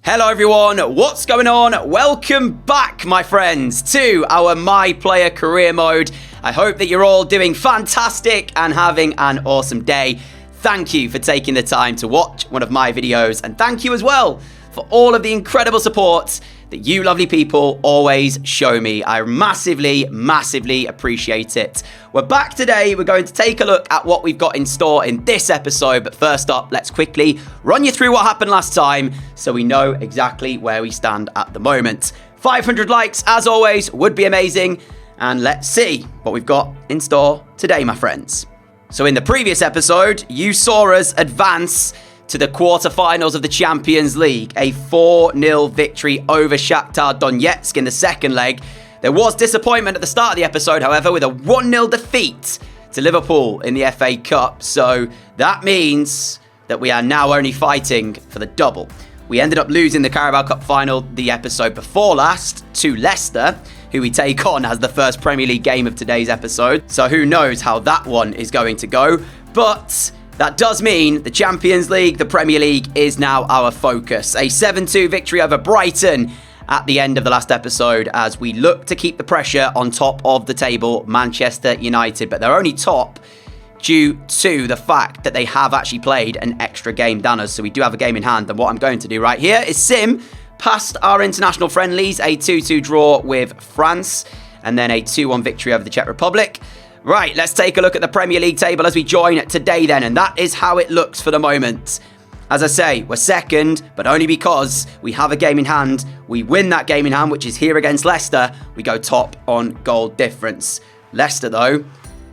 Hello everyone, what's going on? Welcome back, my friends, to our My Player career mode. I hope that you're all doing fantastic and having an awesome day. Thank you for taking the time to watch one of my videos, and thank you as well for all of the incredible support that you lovely people always show me. I massively appreciate it. We're back today. We're going to take a look at what we've got in store in this episode. But first up, let's quickly run you through what happened last time so we know exactly where we stand at the moment. 500 likes, as always, would be amazing. And let's see what we've got in store today, my friends. So in the previous episode, you saw us advance to the quarterfinals of the Champions League, a 4-0 victory over Shakhtar Donetsk in the second leg. There was disappointment at the start of the episode, however, with a 1-0 defeat to Liverpool in the FA Cup. So that means that we are now only fighting for the double. We ended up losing the Carabao Cup final the episode before last to Leicester, who we take on as the first Premier League game of today's episode. So who knows how that one is going to go. But that does mean the Champions League, the Premier League, is now our focus. A 7-2 victory over Brighton at the end of the last episode as we look to keep the pressure on top of the table, Manchester United. But they're only top due to the fact that they have actually played an extra game than us. So we do have a game in hand. And what I'm going to do right here is sim past our international friendlies, a 2-2 draw with France, and then a 2-1 victory over the Czech Republic. Right, let's take a look at the Premier League table as we join today then, and that is how it looks for the moment. As I say, we're second, but only because we have a game in hand. We win that game in hand, which is here against Leicester. We go top on goal difference. Leicester, though,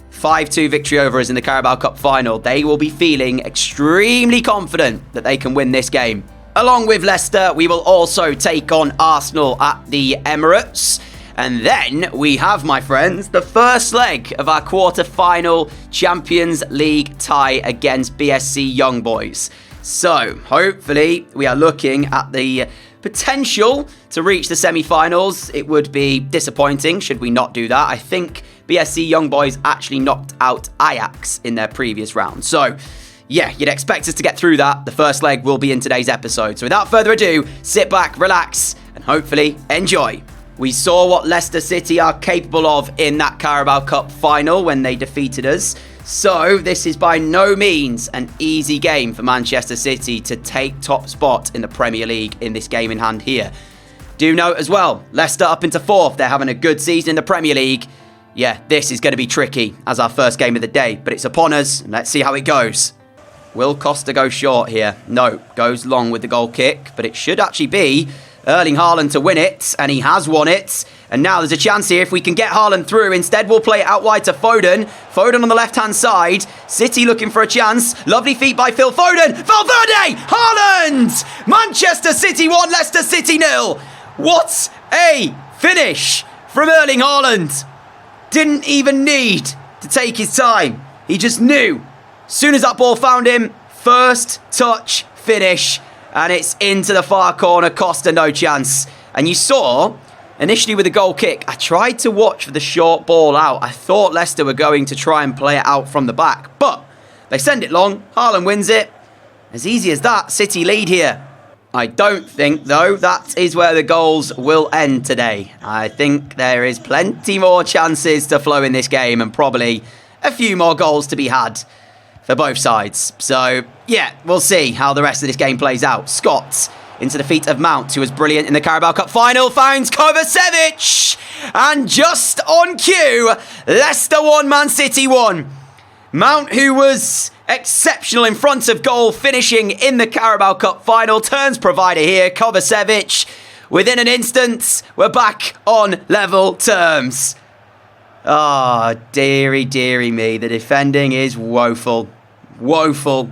5-2 victory over us in the Carabao Cup final. They will be feeling extremely confident that they can win this game. Along with Leicester, we will also take on Arsenal at the Emirates. And then we have, my friends, the first leg of our quarter-final Champions League tie against BSC Young Boys. So, hopefully, we are looking at the potential to reach the semi-finals. It would be disappointing should we not do that. I think BSC Young Boys actually knocked out Ajax in their previous round. So, yeah, you'd expect us to get through that. The first leg will be in today's episode. So, without further ado, sit back, relax, and hopefully enjoy. We saw what Leicester City are capable of in that Carabao Cup final when they defeated us. So this is by no means an easy game for Manchester City to take top spot in the Premier League in this game in hand here. Do note as well, Leicester up into fourth. They're having a good season in the Premier League. Yeah, this is going to be tricky as our first game of the day, but it's upon us. Let's see how it goes. Will Costa go short here? No, goes long with the goal kick, but it should actually be Erling Haaland to win it, and he has won it. And now there's a chance here if we can get Haaland through. Instead, we'll play it out wide to Foden. Foden on the left-hand side. City looking for a chance. Lovely feet by Phil Foden. Valverde! Haaland! Manchester City 1, Leicester City 0. What a finish from Erling Haaland. Didn't even need to take his time. He just knew. As soon as that ball found him, first touch finish. And it's into the far corner. Costa, no chance. And you saw, initially with the goal kick, I tried to watch for the short ball out. I thought Leicester were going to try and play it out from the back. But they send it long. Haaland wins it. As easy as that. City lead here. I don't think, though, that is where the goals will end today. I think there is plenty more chances to flow in this game and probably a few more goals to be had for both sides. So, yeah, we'll see how the rest of this game plays out. Scott into the feet of Mount, who was brilliant in the Carabao Cup final, finds Kovacevic! And just on cue, Leicester 1, Man City 1. Mount, who was exceptional in front of goal, finishing in the Carabao Cup final, turns provider here. Kovacevic, within an instant, we're back on level terms. Ah, dearie, dearie me. The defending is woeful. Woeful.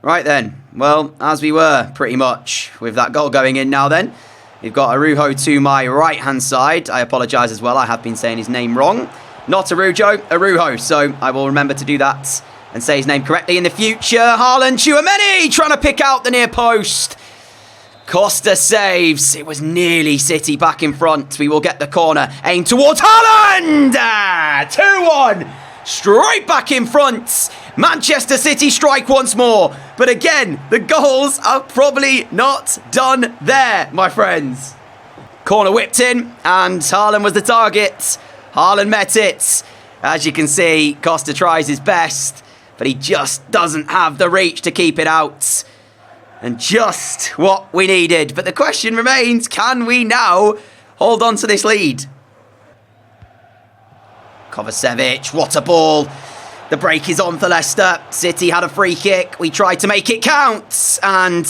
Right then. Well, as we were, pretty much, with that goal going in now then. We've got Araujo to my right-hand side. I apologise as well. I have been saying his name wrong. Not Araujo. So I will remember to do that and say his name correctly in the future. Haaland, Tchouaméni trying to pick out the near post. Costa saves. It was nearly City back in front. We will get the corner. Aim towards Haaland! 2-1. Straight back in front. Manchester City strike once more. But again, the goals are probably not done there, my friends. Corner whipped in, and Haaland was the target. Haaland met it. As you can see, Costa tries his best, but he just doesn't have the reach to keep it out. And just what we needed. But the question remains, can we now hold on to this lead? Kovacevic, what a ball. The break is on for Leicester. City had a free kick. We tried to make it count, and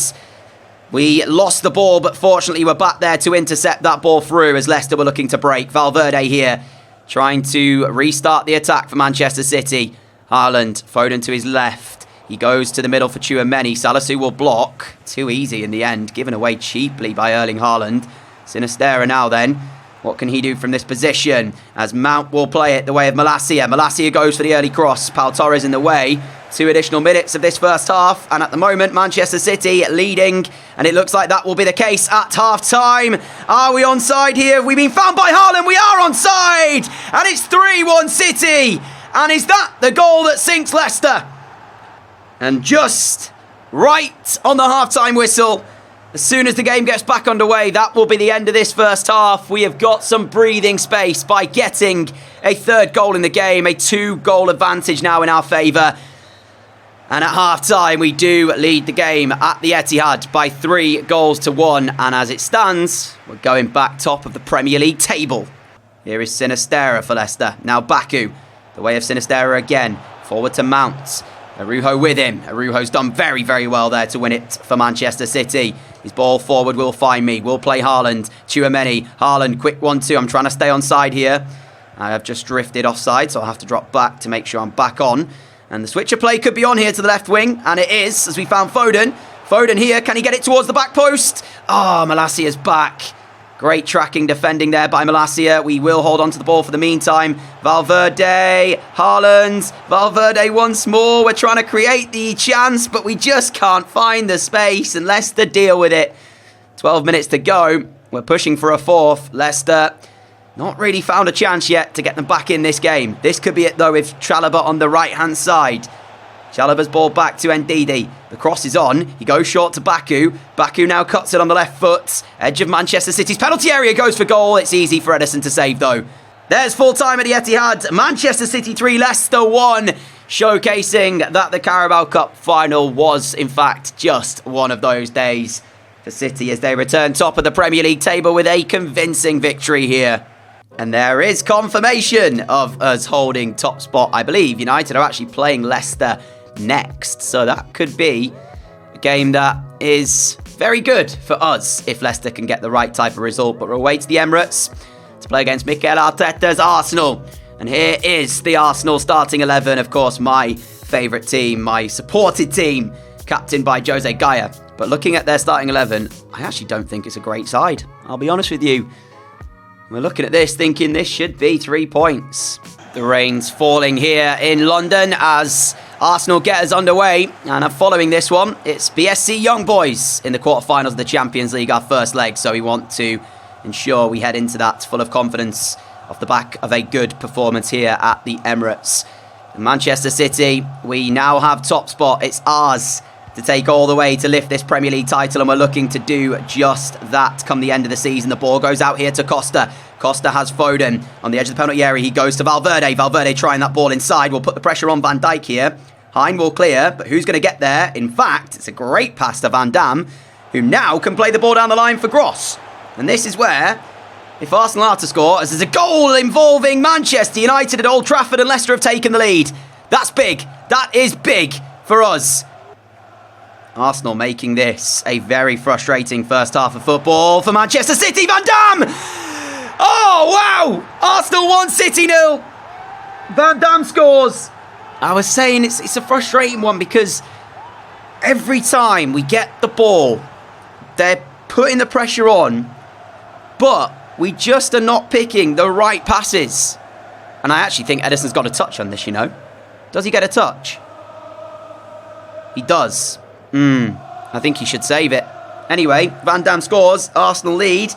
we lost the ball, but fortunately we're back there to intercept that ball through as Leicester were looking to break. Valverde here, trying to restart the attack for Manchester City. Haaland, Foden to his left. He goes to the middle for Tchouaméni. Salisu will block. Too easy in the end, given away cheaply by Erling Haaland. Sinisterra now then. What can he do from this position? As Mount will play it the way of Malacia. Malacia goes for the early cross. Pau Torres in the way. 2 additional minutes of this first half. And at the moment, Manchester City leading. And it looks like that will be the case at half-time. Are we onside here? Have we been found by Haaland? We are onside! And it's 3-1 City. And is that the goal that sinks Leicester? And just right on the half-time whistle, as soon as the game gets back underway, that will be the end of this first half. We have got some breathing space by getting a third goal in the game, a 2-goal advantage now in our favour. And at half-time, we do lead the game at the Etihad by 3-1. And as it stands, we're going back top of the Premier League table. Here is Sinisterra for Leicester. Now Baku, the way of Sinisterra again. Forward to Mount. Araujo with him. Araujo's done very, very well there to win it for Manchester City. His ball forward will find me. We'll play Haaland. Tchouaméni. Haaland, quick 1-2. I'm trying to stay onside here. I have just drifted offside, so I'll have to drop back to make sure I'm back on. And the switcher play could be on here to the left wing, and it is, as we found Foden. Foden here, can he get it towards the back post? Oh, Malacia's back. Great tracking, defending there by Malacia. We will hold on to the ball for the meantime. Valverde, Haaland, Valverde once more. We're trying to create the chance, but we just can't find the space, and Leicester deal with it. 12 minutes to go. We're pushing for a fourth. Leicester not really found a chance yet to get them back in this game. This could be it, though, with Chalobah on the right-hand side. Chalobah's ball back to Ndidi. The cross is on. He goes short to Baku. Baku now cuts it on the left foot. Edge of Manchester City's penalty area goes for goal. It's easy for Ederson to save, though. There's full time at the Etihad. Manchester City 3, Leicester 1. Showcasing that the Carabao Cup final was, in fact, just one of those days for City as they return top of the Premier League table with a convincing victory here. And there is confirmation of us holding top spot. I believe United are actually playing Leicester next. So that could be a game that is very good for us if Leicester can get the right type of result. But we'll away to the Emirates to play against Mikel Arteta's Arsenal. And here is the Arsenal starting 11. Of course, my favourite team, my supported team, captained by Jose Gaya. But looking at their starting 11, I actually don't think it's a great side. I'll be honest with you. We're looking at this thinking this should be 3 points. The rain's falling here in London as Arsenal get us underway. And following this one, it's BSC Young Boys in the quarterfinals of the Champions League, our first leg. So we want to ensure we head into that full of confidence off the back of a good performance here at the Emirates. In Manchester City, we now have top spot. It's ours to take all the way to lift this Premier League title, and we're looking to do just that come the end of the season. The ball goes out here to Costa. Costa has Foden on the edge of the penalty area. He goes to Valverde. Valverde trying that ball inside. We'll put the pressure on Van Dijk here. Hein will clear, but who's going to get there? In fact, it's a great pass to Van Dam, who now can play the ball down the line for Gross. And this is where, if Arsenal are to score, as there's a goal involving Manchester United at Old Trafford and Leicester have taken the lead. That's big. That is big for us. Arsenal making this a very frustrating first half of football for Manchester City. Van Dam! Oh, wow! Arsenal 1, City 0. Van Dam scores. I was saying it's a frustrating one because every time we get the ball, they're putting the pressure on, but we just are not picking the right passes. And I actually think Ederson's got a touch on this, you know. Does he get a touch? He does. I think he should save it. Anyway, Van Dam scores. Arsenal lead.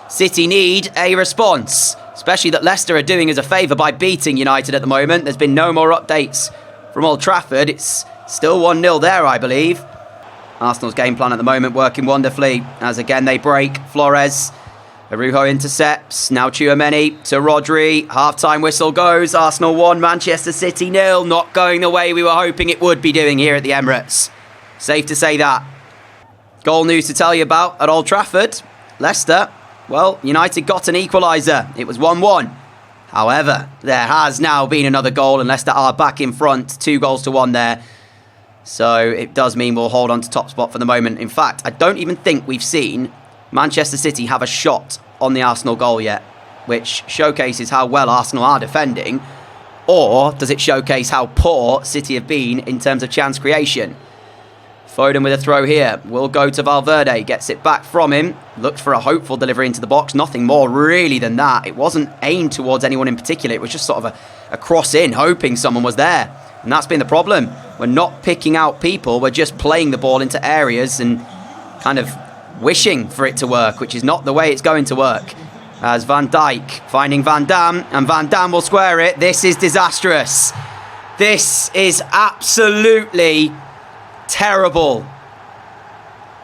City need a response. Especially that Leicester are doing us a favour by beating United at the moment. There's been no more updates from Old Trafford. It's still 1-0 there, I believe. Arsenal's game plan at the moment working wonderfully as again they break. Flores, Arujo intercepts. Now Tchouaméni to Rodri. Half-time whistle goes. Arsenal 1, Manchester City 0. Not going the way we were hoping it would be doing here at the Emirates. Safe to say that. Goal news to tell you about at Old Trafford. Leicester, well, United got an equaliser. It was 1-1. However, there has now been another goal and Leicester are back in front. 2-1 there. So it does mean we'll hold on to top spot for the moment. In fact, I don't even think we've seen Manchester City have a shot on the Arsenal goal yet, which showcases how well Arsenal are defending. Or does it showcase how poor City have been in terms of chance creation? Foden with a throw here. Will go to Valverde. Gets it back from him. Looked for a hopeful delivery into the box. Nothing more really than that. It wasn't aimed towards anyone in particular. It was just sort of a cross in, hoping someone was there. And that's been the problem. We're not picking out people. We're just playing the ball into areas and kind of wishing for it to work, which is not the way it's going to work. As Van Dijk finding Van Dam, and Van Dam will square it. This is disastrous. This is absolutely terrible.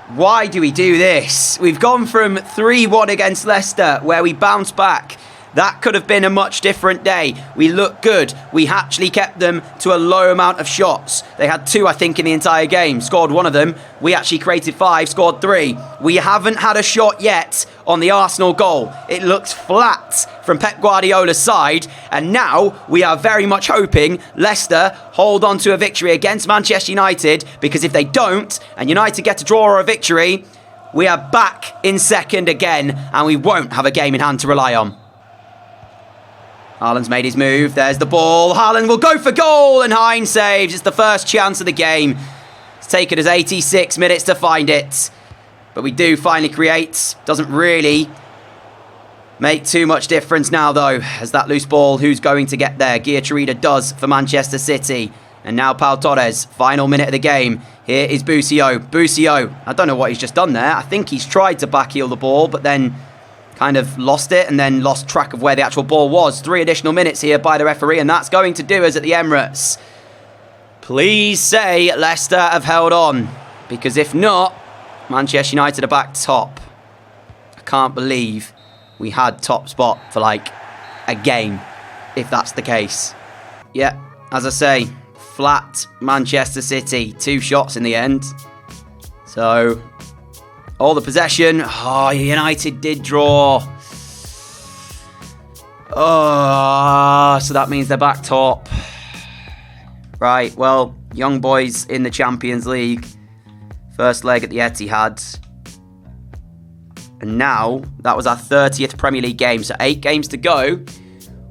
Why do we do this? We've gone from 3-1 against Leicester, where we bounced back. That could have been a much different day. We looked good. We actually kept them to a low amount of shots. They had 2, I think, in the entire game. Scored 1 of them. We actually created 5, scored 3. We haven't had a shot yet on the Arsenal goal. It looks flat from Pep Guardiola's side. And now we are very much hoping Leicester hold on to a victory against Manchester United, because if they don't, and United get a draw or a victory, we are back in second again, and we won't have a game in hand to rely on. Haaland's made his move. There's the ball. Haaland will go for goal, and Hines saves. It's the first chance of the game. It's taken us 86 minutes to find it. But we do finally create. Doesn't really make too much difference now, though, as that loose ball, who's going to get there? Guiachurida does for Manchester City. And now Pau Torres, final minute of the game. Here is Busio. Busio, I don't know what he's just done there. I think he's tried to backheel the ball, but then kind of lost it and then lost track of where the actual ball was. 3 additional minutes here by the referee, and that's going to do us at the Emirates. Please say Leicester have held on, because if not, Manchester United are back top. I can't believe we had top spot for like a game, if that's the case. Yeah, as I say, flat Manchester City. 2 shots in the end. So all the possession. Oh, United did draw. Oh, so that means they're back top. Right, well, young boys in the Champions League. First leg at the Etihad. And now, that was our 30th Premier League game. So 8 games to go.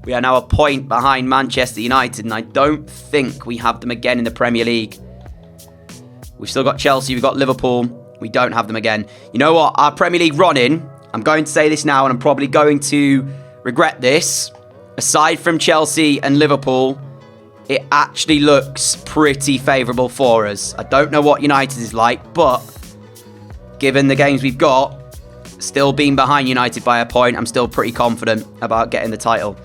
We are now a point behind Manchester United. And I don't think we have them again in the Premier League. We've still got Chelsea, we've got Liverpool. We don't have them again. You know what? Our Premier League run-in, I'm going to say this now, and I'm probably going to regret this. Aside from Chelsea and Liverpool, it actually looks pretty favourable for us. I don't know what United is like, but given the games we've got, still being behind United by a point, I'm still pretty confident about getting the title.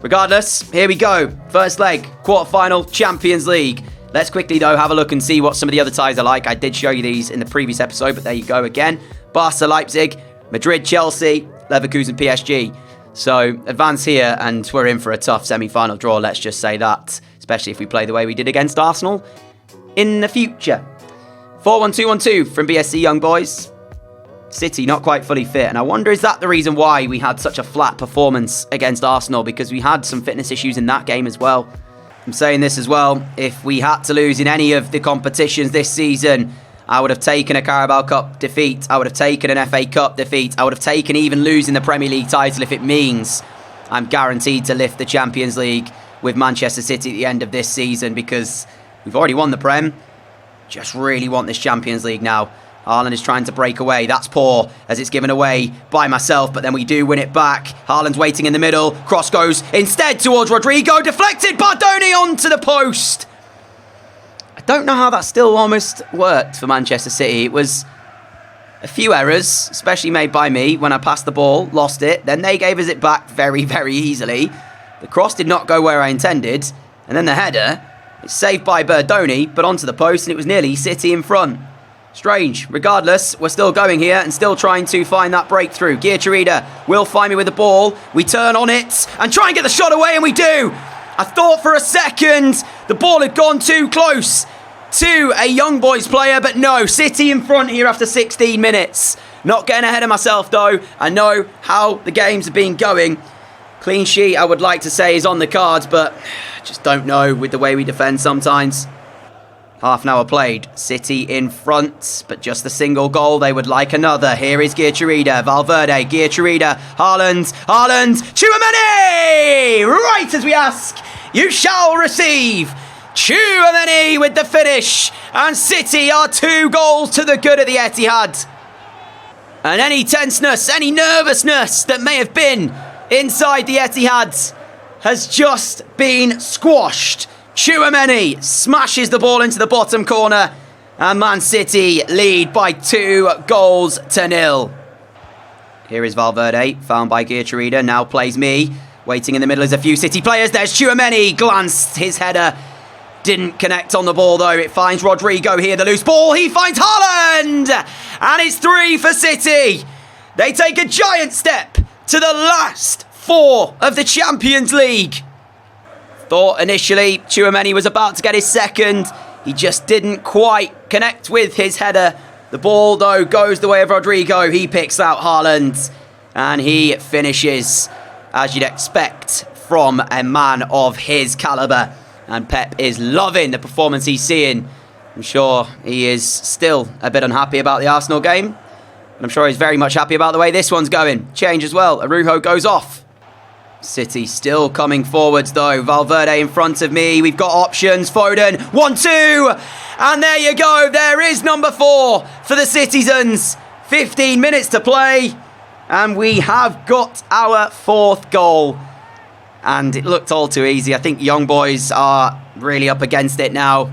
Regardless, here we go. First leg, quarterfinal, Champions League. Let's quickly, though, have a look and see what some of the other ties are like. I did show you these in the previous episode, but there you go again. Barca, Leipzig, Madrid, Chelsea, Leverkusen, PSG. So, advance here, and we're in for a tough semi-final draw, let's just say that. Especially if we play the way we did against Arsenal in the future. 4-1-2-1-2 from BSC Young Boys. City not quite fully fit, and I wonder, is that the reason why we had such a flat performance against Arsenal? Because we had some fitness issues in that game as well. I'm saying this as well, if we had to lose in any of the competitions this season, I would have taken a Carabao Cup defeat, I would have taken an FA Cup defeat, I would have taken even losing the Premier League title if it means I'm guaranteed to lift the Champions League with Manchester City at the end of this season, because we've already won the Prem, just really want this Champions League now. Haaland is trying to break away. That's poor, as it's given away by myself, but then we do win it back. Haaland's waiting in the middle. Cross goes instead towards Rodrigo. Deflected. Bardoni onto the post. I don't know how that still almost worked for Manchester City. It was a few errors, especially made by me when I passed the ball, lost it. Then they gave us it back very, very easily. The cross did not go where I intended. And then the header, It's saved by Berdoni, but onto the post, and it was nearly City in front. Strange. Regardless, we're still going here and still trying to find that breakthrough. Geertruida will find me with the ball. We turn on it and try and get the shot away, and we do. I thought for a second the ball had gone too close to a young boys player, but no, City in front here after 16 minutes. Not getting ahead of myself though. I know how the games have been going. Clean sheet, I would like to say, is on the cards, but just don't know with the way we defend sometimes. Half an hour played. City in front, but just a single goal. They would like another. Here is Geertruida, Valverde, Geertruida, Haaland, Tchouaméni! Right as we ask, you shall receive. Tchouaméni with the finish, and City are 2 goals to the good of the Etihad. And any tenseness, any nervousness that may have been inside the Etihad has just been squashed. Tchouaméni smashes the ball into the bottom corner, and Man City lead by 2-0. Here is Valverde, found by Geertruida, now plays me. Waiting in the middle is a few City players. There's Tchouaméni, glanced his header. Didn't connect on the ball though. It finds Rodrigo here, the loose ball. He finds Haaland! And it's 3 for City. They take a giant step to the last 4 of the Champions League. Thought initially Tchouaméni was about to get his second. He just didn't quite connect with his header. The ball, though, goes the way of Rodrigo. He picks out Haaland, and he finishes, as you'd expect from a man of his calibre. And Pep is loving the performance he's seeing. I'm sure he is still a bit unhappy about the Arsenal game, but I'm sure he's very much happy about the way this one's going. Change as well. Araujo goes off. City still coming forwards though. Valverde in front of me. We've got options. Foden. 1-2. And there you go. There is number 4 for the Citizens. 15 minutes to play. And we have got our 4th goal. And it looked all too easy. I think young boys are really up against it now,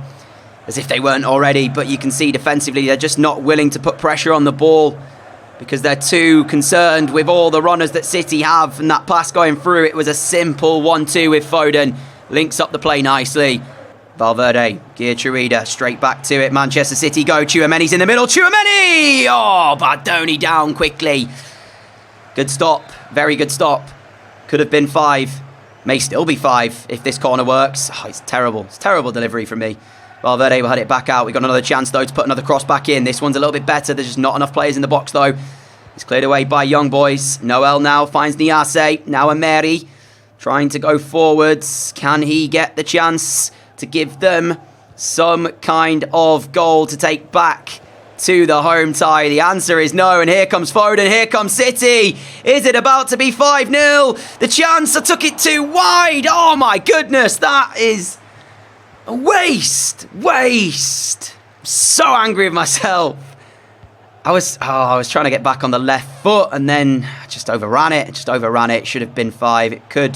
as if they weren't already. But you can see defensively they're just not willing to put pressure on the ball, because they're too concerned with all the runners that City have, and that pass going through, it was a simple 1-2 with Foden. Links up the play nicely. Valverde, Geertruida, straight back to it. Manchester City go. Tchouaméni's in the middle. Tchouaméni! Oh, Bardoni down quickly. Good stop. Very good stop. Could have been 5. May still be 5 if this corner works. Oh, it's terrible. It's terrible delivery from me. Valverde will head it back out. We've got another chance, though, to put another cross back in. This one's a little bit better. There's just not enough players in the box, though. It's cleared away by young boys. Noel now finds Niasse. Now Emery trying to go forwards. Can he get the chance to give them some kind of goal to take back to the home tie? The answer is no, and here comes Foden. Here comes City. Is it about to be 5-0? The chance, I took it too wide. Oh, my goodness. That is a waste. I'm so angry with myself. I was trying to get back on the left foot, and then I just overran it. It should have been 5. It could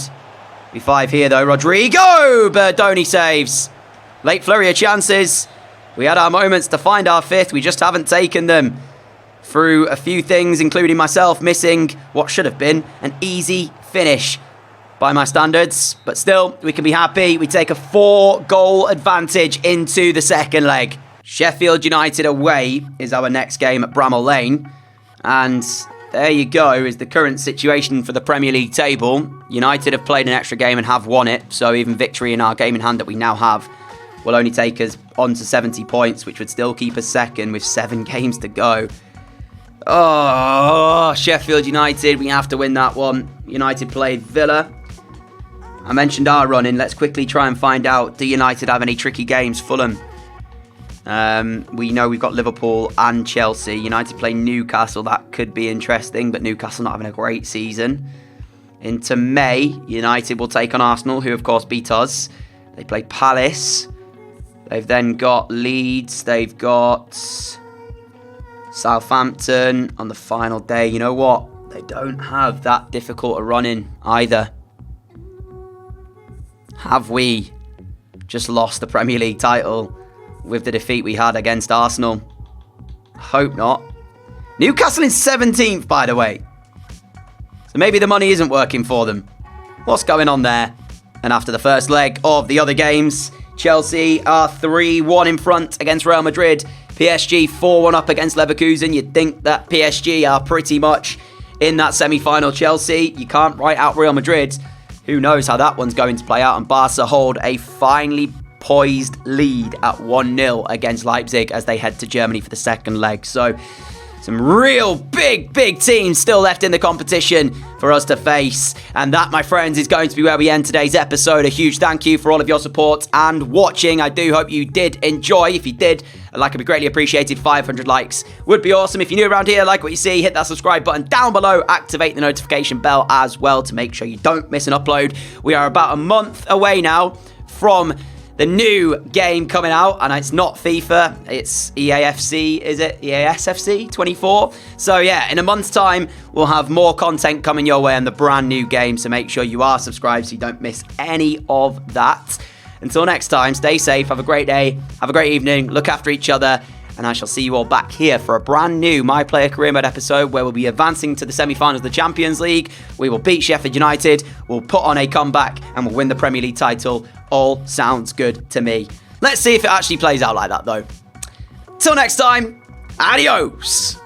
be 5 here, though. Rodrigo! Berdoni saves. Late flurry of chances. We had our moments to find our 5th. We just haven't taken them. Through a few things, including myself missing what should have been an easy finish by my standards. But still, we can be happy. We take a 4-goal advantage into the second leg. Sheffield United away is our next game at Bramall Lane. And there you go, is the current situation for the Premier League table. United have played an extra game and have won it. So even victory in our game in hand that we now have will only take us on to 70 points, which would still keep us second with 7 games to go. Oh, Sheffield United, we have to win that one. United play Villa. I mentioned our run-in. Let's quickly try and find out, do United have any tricky games? Fulham. We know we've got Liverpool and Chelsea. United play Newcastle. That could be interesting, but Newcastle not having a great season. Into May, United will take on Arsenal, who of course beat us. They play Palace. They've then got Leeds. They've got Southampton on the final day. You know what? They don't have that difficult a run-in either. Have we just lost the Premier League title with the defeat we had against Arsenal? Hope not. Newcastle in 17th, by the way. So maybe the money isn't working for them. What's going on there? And after the first leg of the other games, Chelsea are 3-1 in front against Real Madrid. PSG 4-1 up against Leverkusen. You'd think that PSG are pretty much in that semi-final. Chelsea, you can't write out Real Madrid. Who knows how that one's going to play out. And Barca hold a finely poised lead at 1-0 against Leipzig as they head to Germany for the second leg. So some real big teams still left in the competition for us to face. And that, my friends, is going to be where we end today's episode. A huge thank you for all of your support and watching. I do hope you did enjoy. If you did, a like would be greatly appreciated. 500 likes would be awesome. If you're new around here, like what you see, hit that subscribe button down below. Activate the notification bell as well to make sure you don't miss an upload. We are about a month away now from the new game coming out, and it's not FIFA, it's EAFC, is it? EASFC 24? So yeah, in a month's time, we'll have more content coming your way on the brand new game, so make sure you are subscribed so you don't miss any of that. Until next time, stay safe, have a great day, have a great evening, look after each other, and I shall see you all back here for a brand new My Player Career Mode episode where we'll be advancing to the semi-finals of the Champions League. We will beat Sheffield United, we'll put on a comeback, and we'll win the Premier League title. All sounds good to me. Let's see if it actually plays out like that, though. Till next time, adios!